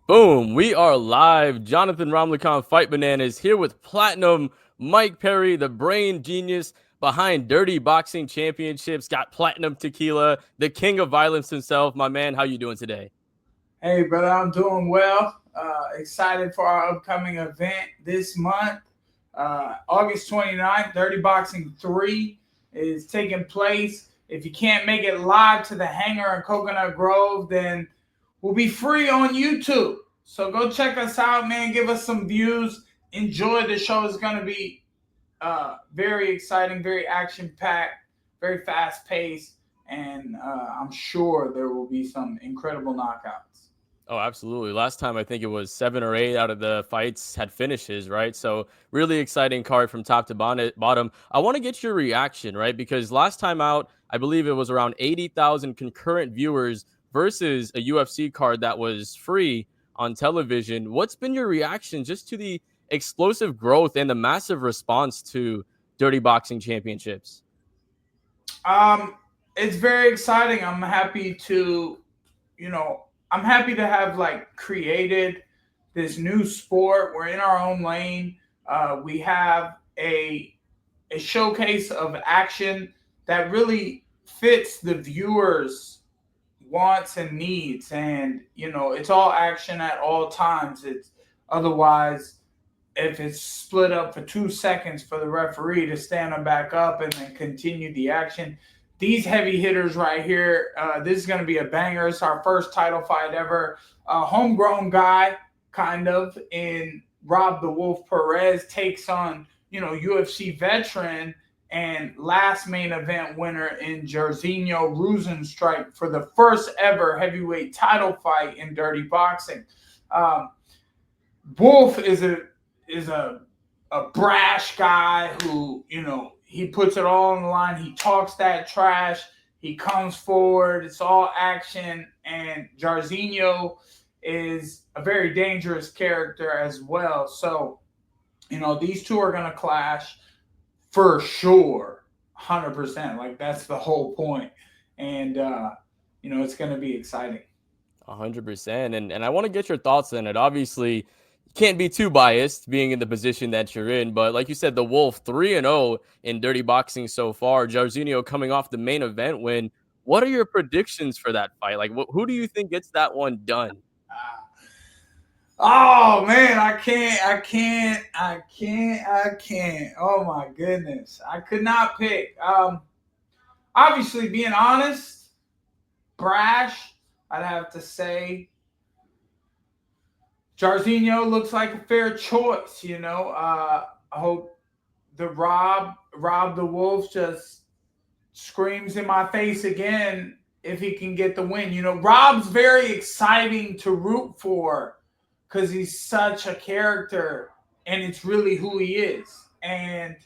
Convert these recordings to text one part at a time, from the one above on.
Boom, we are live. Jonathan Ramlikhan Fight Bananas here with Platinum Mike Perry, the brain genius behind Dirty Boxing Championships, got Platinum Tequila, the king of violence himself. My man, how you doing today? Hey, brother, I'm doing well. Excited for our upcoming event this month. August 29th, Dirty Boxing 3 is taking place. If you can't make it live to the hangar in Coconut Grove, then we'll be free on YouTube. So go check us out, man. Give us some views. Enjoy the show. It's going to be very exciting, very action packed, very fast paced, and I'm sure there will be some incredible knockouts. Oh, absolutely. Last time I think it was 7 or 8 out of the fights had finishes, right? So really exciting card from top to bottom. I want to get your reaction, right? Because last time out, I believe it was around 80,000 concurrent viewers versus a UFC card that was free on television. What's been your reaction just to the explosive growth and the massive response to Dirty Boxing Championships? Um, it's very exciting. I'm happy to have like created this new sport. We're in our own lane. We have a showcase of action that really fits the viewers' wants and needs, and it's all action at all times. It's otherwise if it's split up for 2 seconds for the referee to stand them back up and then continue the action. These heavy hitters right here, this is going to be a banger. It's our first title fight ever. A homegrown guy, kind of, in Rob the Wolf Perez takes on, UFC veteran and last main event winner in Jairzinho Rozenstruik for the first ever heavyweight title fight in Dirty Boxing. Um, Wolf is a brash guy who, he puts it all on the line. He talks that trash. He comes forward. It's all action. And Jairzinho is a very dangerous character as well. So, these two are going to clash for sure. 100%. Like, that's the whole point. And, it's going to be exciting. 100%. And I want to get your thoughts on it. Obviously, you can't be too biased being in the position that you're in. But like you said, the Wolf 3-0 in Dirty Boxing so far. Jairzinho coming off the main event win. What are your predictions for that fight? Like, who do you think gets that one done? Oh man, I can't. Oh my goodness. I could not pick. Obviously being honest, brash, I'd have to say Jairzinho looks like a fair choice, I hope the Rob the Wolf just screams in my face again if he can get the win. Rob's very exciting to root for because he's such a character and it's really who he is. And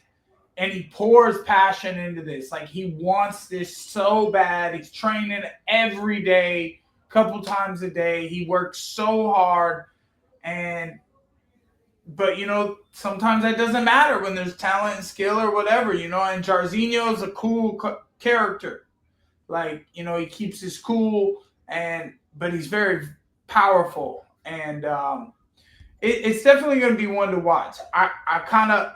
he pours passion into this. Like he wants this so bad. He's training every day, a couple times a day. He works so hard and but sometimes that doesn't matter when there's talent and skill or whatever, and Jairzinho is a cool character. Like, he keeps his cool and but he's very powerful and it's definitely going to be one to watch. I kind of,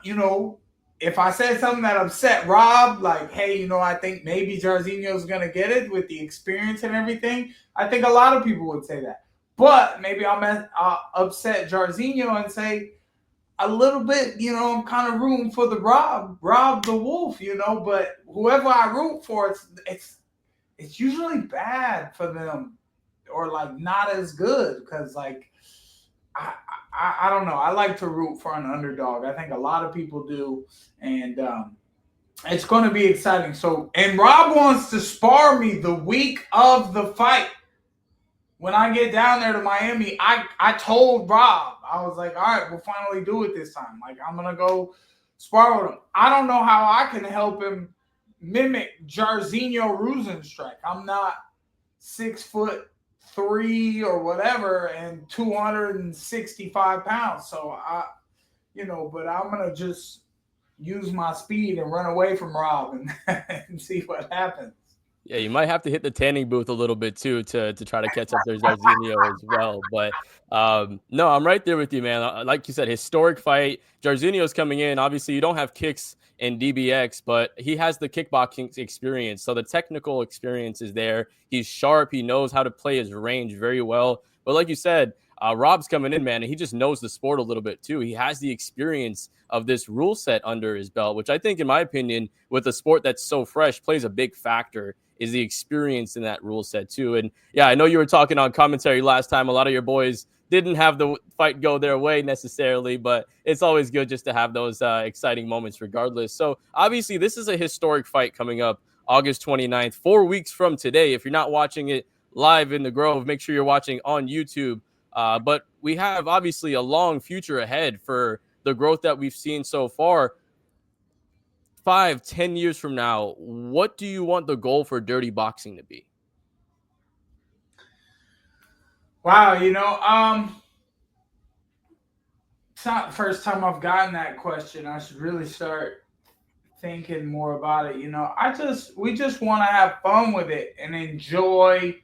if I said something that upset Rob, like, hey, I think maybe Jairzinho's going to get it with the experience and everything, I think a lot of people would say that. But maybe I'll upset Jairzinho and say a little bit, I'm kind of rooting for the Rob the Wolf, but whoever I root for, it's usually bad for them or like not as good because like I don't know. I like to root for an underdog. I think a lot of people do, and it's going to be exciting. So, and Rob wants to spar me the week of the fight. When I get down there to Miami, I told Rob, I was like, all right, we'll finally do it this time. Like, I'm going to go spar with him. I don't know how I can help him mimic Jairzinho Rozenstruik. I'm not 6'3" or whatever and 265 pounds. So but I'm going to just use my speed and run away from Rob and, and see what happens. Yeah, you might have to hit the tanning booth a little bit too to try to catch up to Jairzinho as well. But no, I'm right there with you, man. Like you said, historic fight. Jairzinho's coming in. Obviously, you don't have kicks in DBX, but he has the kickboxing experience, so the technical experience is there. He's sharp. He knows how to play his range very well. But like you said, Rob's coming in, man, and he just knows the sport a little bit too. He has the experience of this rule set under his belt, which I think, in my opinion, with a sport that's so fresh, plays a big factor is the experience in that rule set too. And yeah, I know you were talking on commentary last time. A lot of your boys didn't have the fight go their way necessarily, but it's always good just to have those exciting moments regardless. So obviously this is a historic fight coming up August 29th, 4 weeks from today. If you're not watching it live in the Grove, make sure you're watching on YouTube. But we have obviously a long future ahead for the growth that we've seen so far. 5, 10 years from now, what do you want the goal for Dirty Boxing to be? Wow, it's not the first time I've gotten that question. I should really start thinking more about it. We just want to have fun with it and enjoy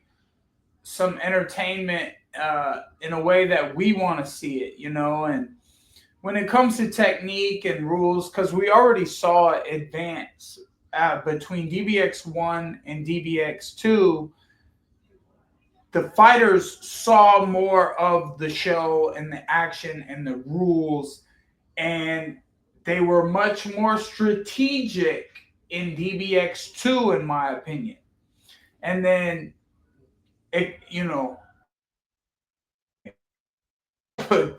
some entertainment in a way that we want to see it, and when it comes to technique and rules, because we already saw it advance between DBX1 and DBX2, the fighters saw more of the show and the action and the rules, and they were much more strategic in DBX2, in my opinion. And then,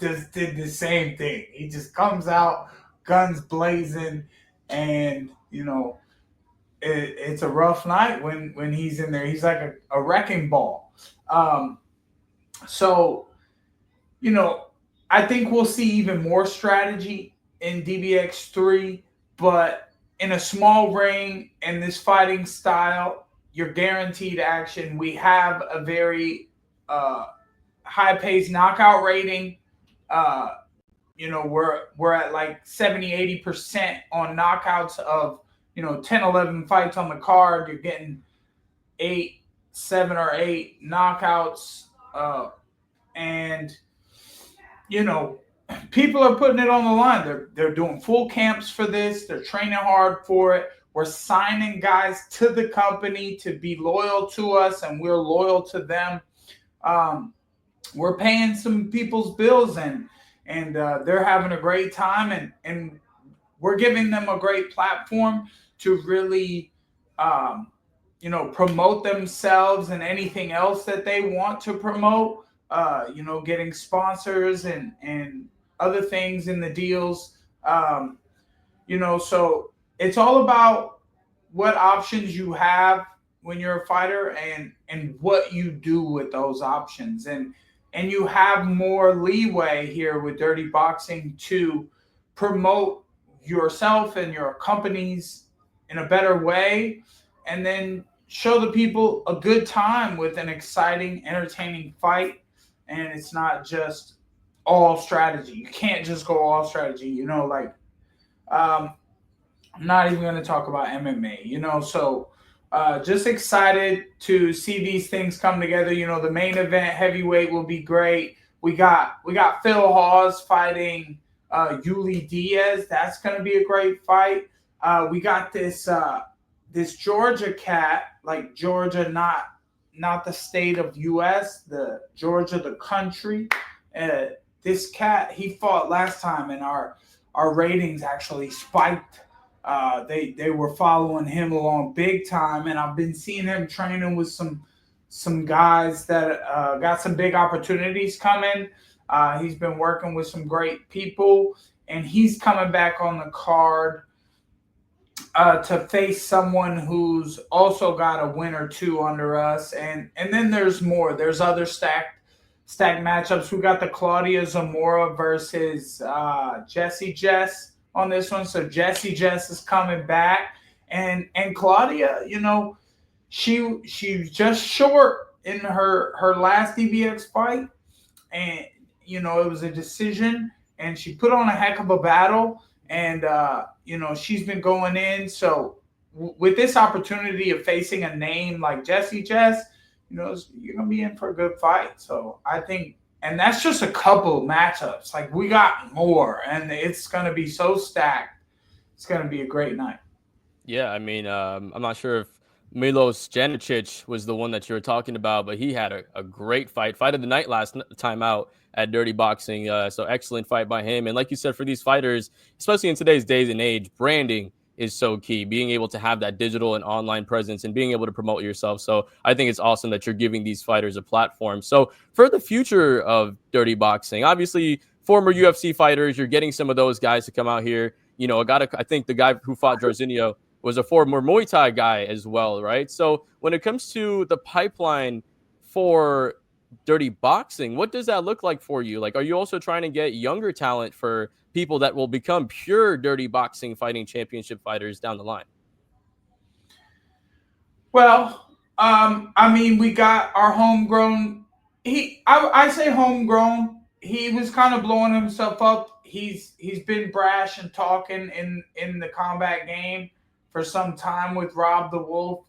just did the same thing. He just comes out, guns blazing, and it's a rough night when he's in there. He's like a wrecking ball. So I think we'll see even more strategy in DBX3, but in a small ring and this fighting style, you're guaranteed action. We have a very high paced knockout rating. Uh, we're at like 70-80% on knockouts of 10, 11 fights on the card. You're getting 7 or 8 knockouts, and you know people are putting it on the line. They're doing full camps for this. They're training hard for it. We're signing guys to the company to be loyal to us, and we're loyal to them. We're paying some people's bills, and they're having a great time, and we're giving them a great platform to really promote themselves and anything else that they want to promote. Getting sponsors and other things in the deals. So it's all about what options you have when you're a fighter, and what you do with those options, and you have more leeway here with Dirty Boxing to promote yourself and your companies in a better way, and then show the people a good time with an exciting, entertaining fight. And it's not just all strategy. You can't just go all strategy. I'm not even going to talk about MMA. So just excited to see these things come together. The main event heavyweight will be great. We got Phil Hawes fighting Yuli Diaz. That's going to be a great fight. We got this Georgia cat, like Georgia, not the state of U.S., the Georgia, the country. This cat, he fought last time, and our ratings actually spiked. They were following him along big time, and I've been seeing him training with some guys that got some big opportunities coming. He's been working with some great people, and he's coming back on the card to face someone who's also got a win or two under us, and then there's more. There's other stacked matchups. We got the Claudia Zamora versus Jessie Jess on this one. So Jessie Jess is coming back, and Claudia, she's just short in her last DBX fight, and it was a decision, and she put on a heck of a battle, and she's been going in. So with this opportunity of facing a name like Jesse Jess, you're gonna be in for a good fight. So I think, and that's just a couple matchups. Like we got more, and it's gonna be so stacked. It's gonna be a great night. Yeah, I mean, I'm not sure if Milos Janicic was the one that you were talking about, but he had a great fight of the night time out at Dirty Boxing. So excellent fight by him. And like you said, for these fighters, especially in today's days and age, branding is so key. Being able to have that digital and online presence and being able to promote yourself. So I think it's awesome that you're giving these fighters a platform. So for the future of Dirty Boxing, obviously former UFC fighters, you're getting some of those guys to come out here. I think the guy who fought Jorginho was a former Muay Thai guy as well, right? So when it comes to the pipeline for Dirty Boxing, what does that look like for you? Like, are you also trying to get younger talent for people that will become pure Dirty Boxing fighting championship fighters down the line? Well, I mean, we got our homegrown. I say homegrown. He was kind of blowing himself up. He's been brash and talking in the combat game for some time with Rob the Wolf.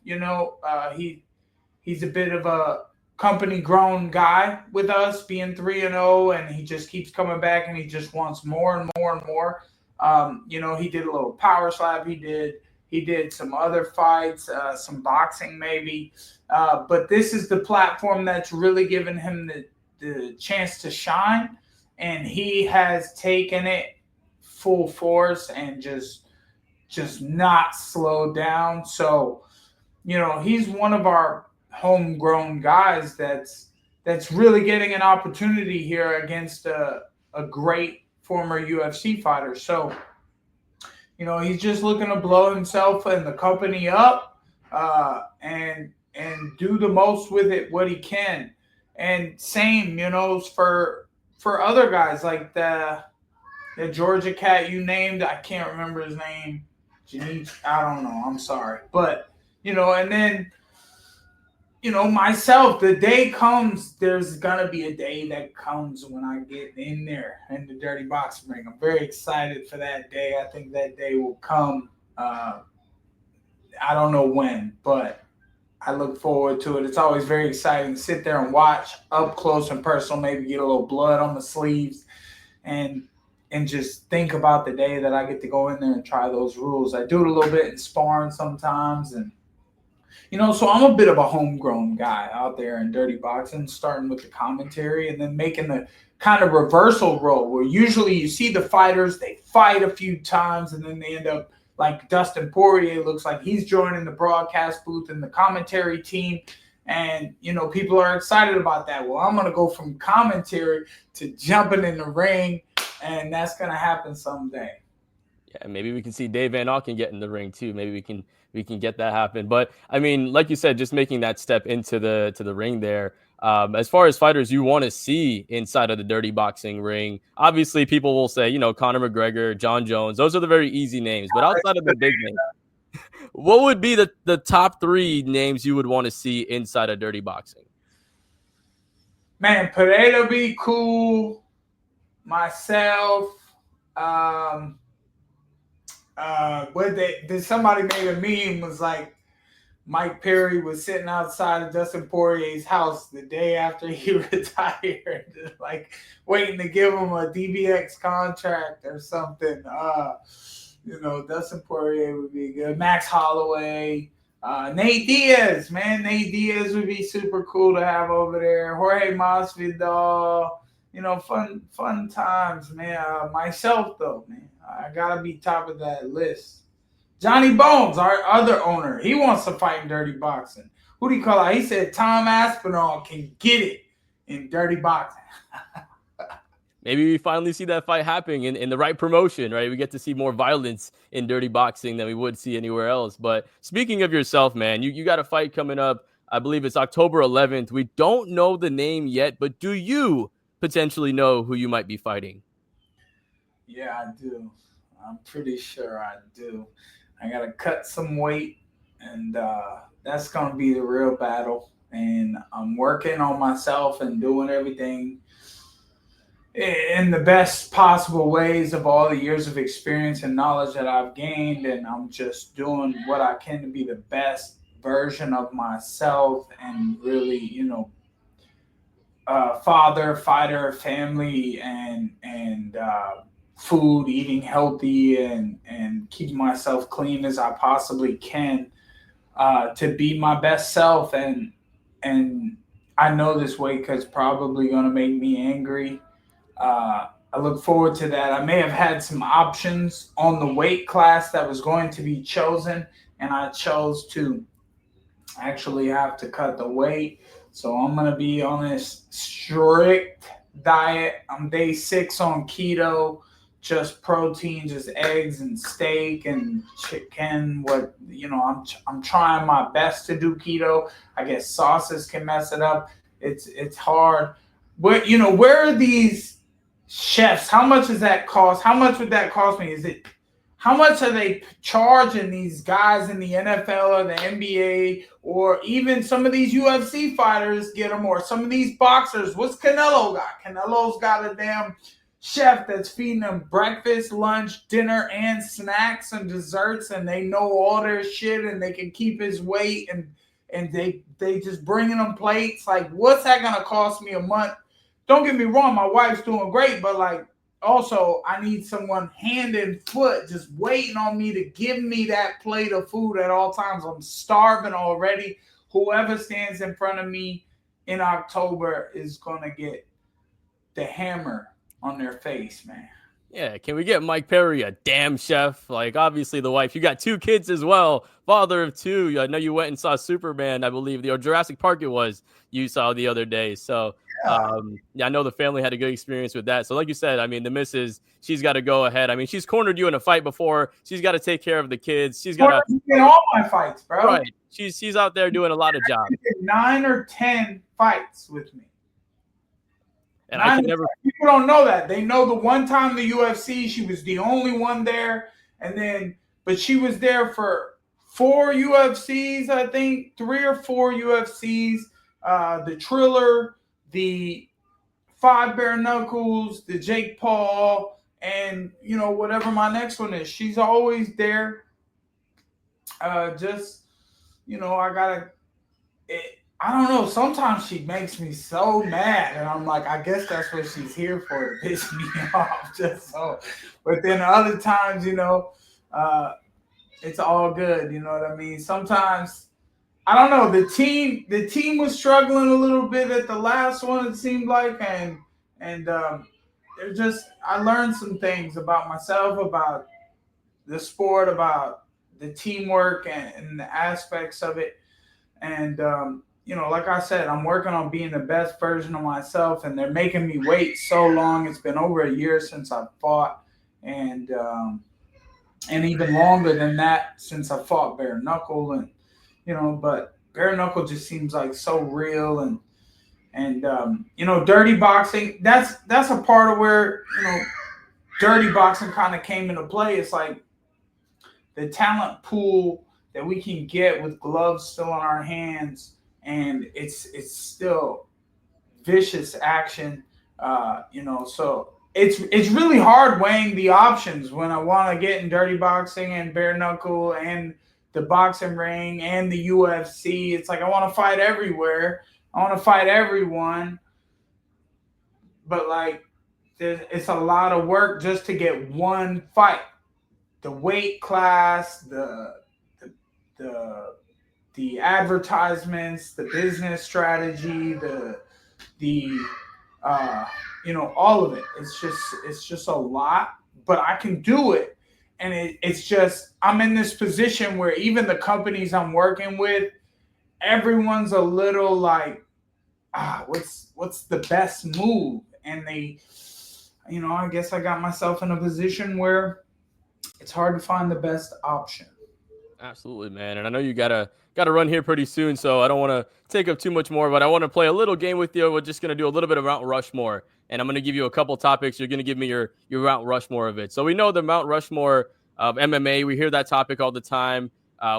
He's a bit of a company grown guy with us, being 3-0, and he just keeps coming back, and he just wants more and more and more. He did a little power slap. He did some other fights, some boxing maybe. But this is the platform that's really given him the chance to shine. And he has taken it full force and just not slowed down. So, he's one of our homegrown guys that's really getting an opportunity here against a great former UFC fighter. So, he's just looking to blow himself and the company up, and do the most with it what he can. And same, for other guys like the Georgia cat you named. I can't remember his name. I don't know. I'm sorry, but and then myself, the day comes, there's gonna be a day that comes when I get in there in the Dirty Boxing ring. I'm very excited for that day. I think that day will come. I don't know when, but I look forward to it. It's always very exciting to sit there and watch up close and personal, maybe get a little blood on the sleeves, and just think about the day that I get to go in there and try those rules. I do it a little bit in sparring sometimes, and so I'm a bit of a homegrown guy out there in Dirty Boxing, starting with the commentary and then making the kind of reversal role where usually you see the fighters, they fight a few times and then they end up like Dustin Poirier. Looks like he's joining the broadcast booth and the commentary team. And, people are excited about that. Well, I'm going to go from commentary to jumping in the ring, and that's going to happen someday. Yeah, maybe we can see Dave Van Auken get in the ring too. Maybe we can get that happen. But I mean, like you said, just making that step into the ring there. As far as fighters you want to see inside of the Dirty Boxing ring, obviously people will say, Conor McGregor, John Jones. Those are the very easy names. But outside of the big names, what would be the top three names you would want to see inside of Dirty Boxing? Man, Pereira be cool. Myself. Somebody made a meme was like Mike Perry was sitting outside of Dustin Poirier's house the day after he retired, like waiting to give him a DBX contract or something. Dustin Poirier would be good. Max Holloway, Nate Diaz, man. Nate Diaz would be super cool to have over there. Jorge Masvidal, fun times, man. Myself though, man, I gotta be top of that list. Johnny Bones, our other owner, he wants to fight in Dirty Boxing. Who do you call out? He said Tom Aspinall can get it in Dirty Boxing. Maybe we finally see that fight happening in the right promotion, right? We get to see more violence in Dirty Boxing than we would see anywhere else. But speaking of yourself, man, you got a fight coming up. I believe it's October 11th. We don't know the name yet, but do you potentially know who you might be fighting? Yeah, I do. I'm pretty sure I do. I got to cut some weight, and that's going to be the real battle. And I'm working on myself and doing everything in the best possible ways of all the years of experience and knowledge that I've gained, and I'm just doing what I can to be the best version of myself, and really, father, fighter, family, and food, eating healthy, and keeping myself clean as I possibly can, to be my best self. And I know this weight cut's probably going to make me angry. I look forward to that. I may have had some options on the weight class that was going to be chosen, and I chose to actually have to cut the weight. So I'm going to be on this strict diet. I'm day 6 on keto, just protein, just eggs and steak and chicken. I'm trying my best to do keto. I guess sauces can mess it up. It's hard. Where are these chefs? How much does that cost? How much would that cost me? How much are they charging these guys in the NFL or the NBA, or even some of these UFC fighters get them, or some of these boxers? What's Canelo got? Canelo's got a damn chef that's feeding them breakfast, lunch, dinner, and snacks and desserts, and they know all their shit, and they can keep his weight, and they just bringing them plates. Like, what's that gonna cost me a month? Don't get me wrong, my wife's doing great, but like, also, I need someone hand and foot just waiting on me to give me that plate of food at all times. I'm starving already. Whoever stands in front of me in October is going to get the hammer on their face, man. Yeah, can we get Mike Perry a damn chef? Like, obviously, the wife. You got 2 kids as well, father of 2. I know you went and saw Superman, I believe, or Jurassic Park it was, you saw the other day. So, Yeah. yeah, I know the family had a good experience with that. So, like you said, I mean, the missus, she's got to go ahead. I mean, she's cornered you in a fight before. She's got to take care of the kids. She's got to, In all my fights, bro. right. She's out there doing a lot of jobs. 9 or 10 fights with me. And I can never. People don't know that. They know the one time the UFC, she was the only one there, but she was there for 4 UFCs, I think, 3 or 4 UFCs. The Triller, the 5 Bare Knuckles, the Jake Paul, and whatever my next one is. She's always there. I gotta. I don't know. Sometimes she makes me so mad, and I'm like, I guess that's what she's here for, to piss me off. Just so. But then other times, it's all good. You know what I mean? Sometimes, I don't know. The team was struggling a little bit at the last one. It seemed like, and it just, I learned some things about myself, about the sport, about the teamwork, and the aspects of it, and like I said, I'm working on being the best version of myself, and they're making me wait so long. It's been over a year since I fought, and even longer than that since I fought Bare Knuckle, and but Bare Knuckle just seems like so real, and dirty boxing. That's a part of where dirty boxing kind of came into play. It's like the talent pool that we can get with gloves still on our hands, and it's still vicious action. So it's really hard weighing the options when I want to get in dirty boxing and bare knuckle and the boxing ring and the UFC. It's like I want to fight everywhere. I want to fight everyone, but like it's a lot of work just to get one fight. The weight class, the advertisements, the business strategy, the all of it. It's just a lot, but I can do it. And it's just I'm in this position where even the companies I'm working with, everyone's a little like, what's the best move? And they, I guess I got myself in a position where it's hard to find the best option. Absolutely, man. And I know you gotta run here pretty soon, so I don't want to take up too much more. But I want to play a little game with you. We're just gonna do a little bit of Mount Rushmore, and I'm gonna give you a couple topics. You're gonna give me your Mount Rushmore of it. So we know the Mount Rushmore of MMA. We hear that topic all the time.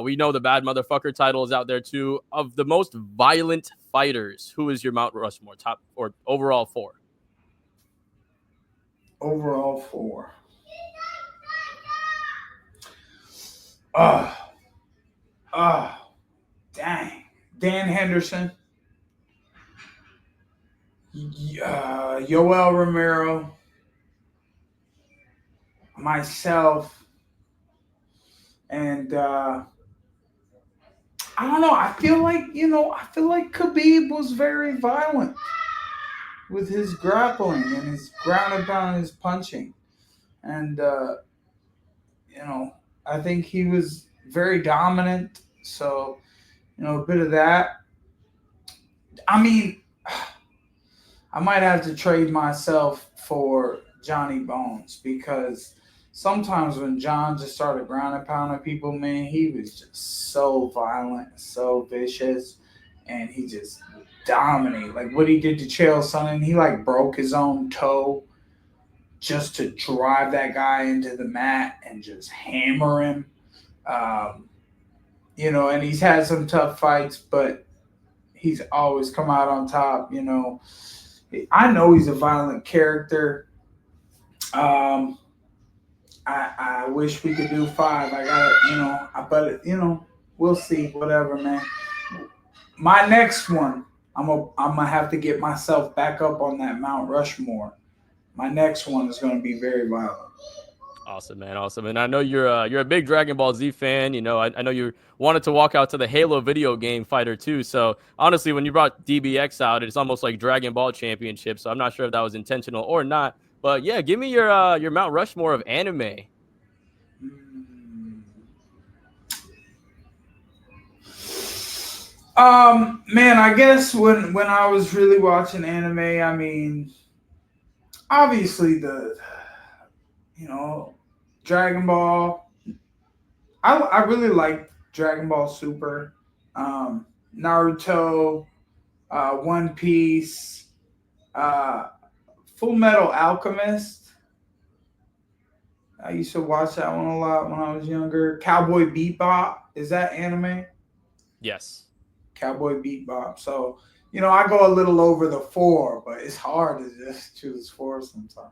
We know the bad motherfucker title is out there too. Of the most violent fighters, who is your Mount Rushmore top or overall 4? overall 4. Oh, oh, dang. Dan Henderson, Yoel Romero, myself, and I don't know. I feel like Khabib was very violent with his grappling and his ground and pound, his punching, and you know, I think he was very dominant. So a bit of that. I mean, I might have to trade myself for Johnny Bones because sometimes when John just started ground and pounding people, man, he was just so violent, so vicious, and he just dominated. Like what he did to Chael Sonnen, he like broke his own toe just to drive that guy into the mat and just hammer him. Um, and he's had some tough fights, but he's always come out on top. I know he's a violent character. Um, I wish we could do 5. I got it, but we'll see. Whatever, man. My next one, I'm gonna have to get myself back up on that Mount Rushmore. My next one is gonna be very violent. Awesome, man. Awesome. And I know you're a big Dragon Ball Z fan. I know you wanted to walk out to the Halo video game fighter too. So honestly, when you brought DBX out, it's almost like Dragon Ball Championship. So I'm not sure if that was intentional or not. But yeah, give me your Mount Rushmore of anime. Man, I guess when I was really watching anime, I mean, obviously Dragon Ball. I really like Dragon Ball Super, Naruto, One Piece, uh, Full Metal Alchemist. I used to watch that one a lot when I was younger. Cowboy Bebop, is that anime? Yes. Cowboy Bebop. So I go a little over the 4, but it's hard to just choose 4 sometimes.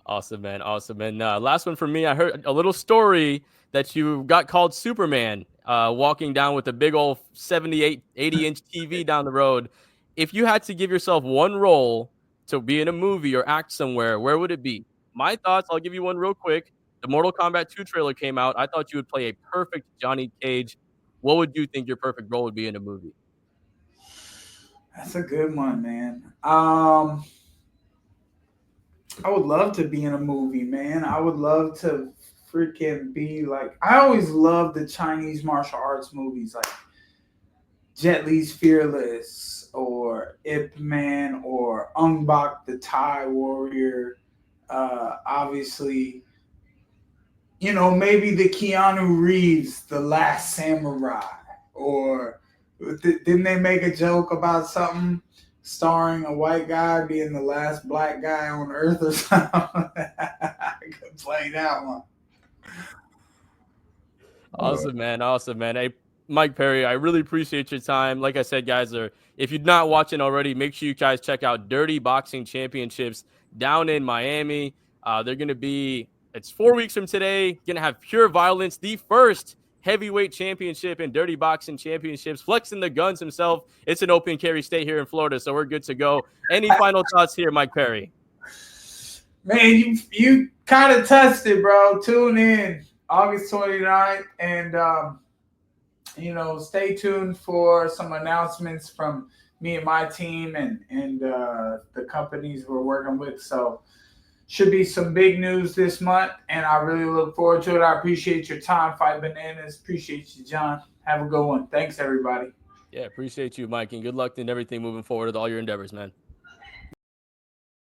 Awesome, man. Awesome. And last one for me, I heard a little story that you got called Superman walking down with a big old 78, 80-inch TV down the road. If you had to give yourself one role to be in a movie or act somewhere, where would it be? My thoughts, I'll give you one real quick. The Mortal Kombat 2 trailer came out. I thought you would play a perfect Johnny Cage. What would you think your perfect role would be in a movie? That's a good one, man. I would love to be in a movie, man. I would love to freaking be like. I always love the Chinese martial arts movies, like Jet Li's Fearless or Ip Man or Ong Bak the Thai Warrior. Obviously, maybe the Keanu Reeves, The Last Samurai, or didn't they make a joke about something starring a white guy being the last black guy on Earth or something? I could play that one. Awesome, man. Awesome, man. Hey, Mike Perry, I really appreciate your time. Like I said, guys, if you're not watching already, make sure you guys check out Dirty Boxing Championships down in Miami. They're going to be, it's 4 weeks from today, going to have Pure Violence, the first heavyweight championship in Dirty Boxing Championships, flexing the guns himself. It's an open carry state here in Florida, so we're good to go. Any final thoughts here, Mike Perry? Man, you kind of touched it, bro. Tune in August 29th, and stay tuned for some announcements from me and my team and the companies we're working with. So should be some big news this month, and I really look forward to it. I appreciate your time, Fight Bananas. Appreciate you, John. Have a good one. Thanks, everybody. Yeah, appreciate you, Mike, and good luck in everything moving forward with all your endeavors, man.